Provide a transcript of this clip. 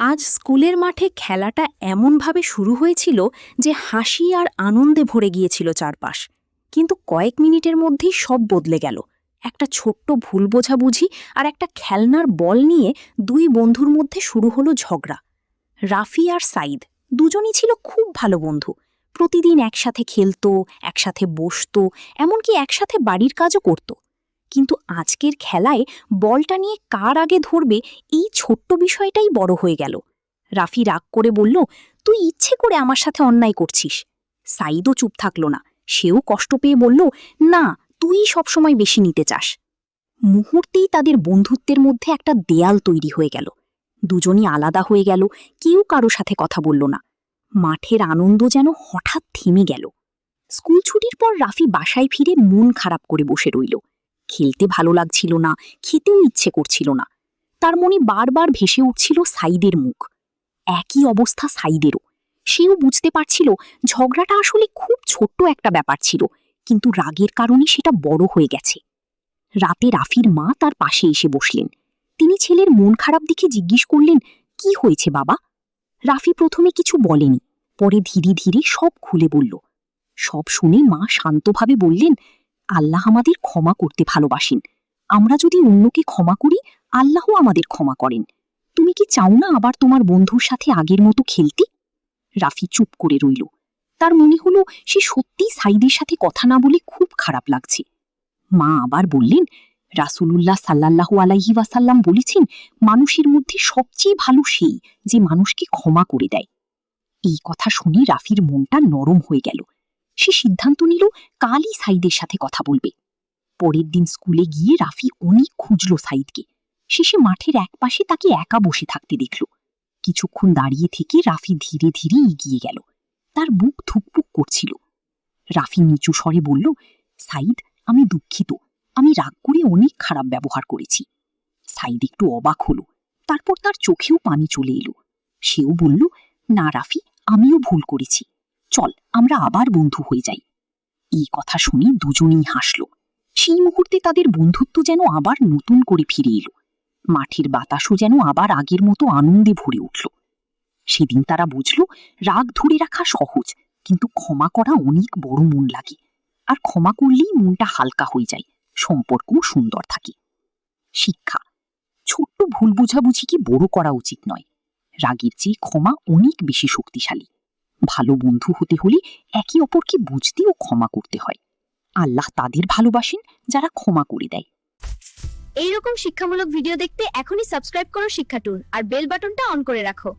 আজ স্কুলের মাঠে খেলাটা এমনভাবে শুরু হয়েছিল যে হাসি আর আনন্দে ভরে গিয়েছিল চারপাশ। কিন্তু কয়েক মিনিটের মধ্যেই সব বদলে গেল। একটা ছোট্ট ভুল বোঝাবুঝি আর একটা খেলনার বল নিয়ে দুই বন্ধুর মধ্যে শুরু হলো ঝগড়া। রাফি আর সাইদ দুজনই ছিল খুব ভালো বন্ধু। প্রতিদিন একসাথে খেলতো, একসাথে বসতো, এমনকি একসাথে বাড়ির কাজও করত। কিন্তু আজকের খেলায় বলটা নিয়ে কার আগে ধরবে এই ছোট্ট বিষয়টাই বড় হয়ে গেল। রাফি রাগ করে বলল, তুই ইচ্ছে করে আমার সাথে অন্যায় করছিস। সাইদও চুপ থাকল না, সেও কষ্ট পেয়ে বলল, না, তুই সবসময় বেশি নিতে চাস। মুহূর্তেই তাদের বন্ধুত্বের মধ্যে একটা দেয়াল তৈরি হয়ে গেল। দুজনই আলাদা হয়ে গেল, কেউ কারো সাথে কথা বলল না। মাঠের আনন্দ যেন হঠাৎ থেমে গেল। স্কুল ছুটির পর রাফি বাসায় ফিরে মন খারাপ করে বসে রইল। খেলতে ভালো লাগছিল না, খেতেও ইচ্ছে করছিল না। তার মনে বারবার ভেসে উঠছিল সাইদের মুখ। একই অবস্থা সাইদেরও। সেও বুঝতে পারছিল ঝগড়াটা আসলে খুব ছোট্ট একটা ব্যাপার ছিল, কিন্তু রাগের কারণে সেটা বড় হয়ে গেছে। রাতে রাফির মা তার পাশে এসে বসলেন। তিনি ছেলের মন খারাপ দেখে জিজ্ঞেস করলেন, কি হয়েছে বাবা? রাফি প্রথমে কিছু বলেনি, পরে ধীরে ধীরে সব খুলে বলল। সব শুনে মা শান্তভাবে বললেন, আল্লাহ আমাদের ক্ষমা করতে ভালোবাসেন। আমরা যদি অন্যকে ক্ষমা করি, আল্লাহও আমাদের ক্ষমা করেন। তুমি কি চাও না আবার তোমার বন্ধুর সাথে আগের মতো খেলতে? রাফি চুপ করে রইল। তার মনে হলো সে সত্যিই সাইদের সাথে কথা না বলে খুব খারাপ লাগছে। মা আবার বললেন, রাসূলুল্লাহ সাল্লাল্লাহু আলাইহি ওয়াসাল্লাম বলেছেন, মানুষের মধ্যে সবচেয়ে ভালো সেই যে মানুষকে ক্ষমা করে দেয়। এই কথা শুনে রাফির মনটা নরম হয়ে গেল। সে সিদ্ধান্ত নিল কালই সাইদের সাথে কথা বলবে। পরের দিন স্কুলে গিয়ে রাফি অনেক খুঁজল সাইদকে। শেষে মাঠের একপাশে তাকে একা বসে থাকতে দেখল। কিছুক্ষণ দাঁড়িয়ে থেকে রাফি ধীরে ধীরে এগিয়ে গেল। তার বুক ধুকপুক করছিল। রাফি নিচু স্বরে বলল, সাইদ, আমি দুঃখিত। আমি রাগ করে অনেক খারাপ ব্যবহার করেছি। সাইদ একটু অবাক হলো, তারপর তার চোখেও পানি চলে এলো। সেও বলল, না রাফি, আমিও ভুল করেছি। চল আমরা আবার বন্ধু হয়ে যাই। এই কথা শুনে দুজনেই হাসল। সেই মুহূর্তে তাদের বন্ধুত্ব যেন আবার নতুন করে ফিরে এলো। মাঠের বাতাসও যেন আবার আগের মতো আনন্দে ভরে উঠল। সেদিন তারা বুঝল, রাগ ধরে রাখা সহজ, কিন্তু ক্ষমা করা অনেক বড় মন লাগে। আর ক্ষমা করলেই মনটা হালকা হয়ে যায়, সম্পর্কও সুন্দর থাকে। শিক্ষা: ছোট্ট ভুল বোঝাবুঝিকে বড় করা উচিত নয়। রাগের চেয়ে ক্ষমা অনেক বেশি শক্তিশালী। ভালো বন্ধু হতে হলে একে অপরকে বুঝতে ও ক্ষমা করতে হয়। আল্লাহ তাদের ভালোবাসেন যারা ক্ষমা করে দেয়। এইরকম শিক্ষামূলক ভিডিও দেখতে এখনই সাবস্ক্রাইব করো শিক্ষা টুর আর বেল বাটনটা অন করে রাখো।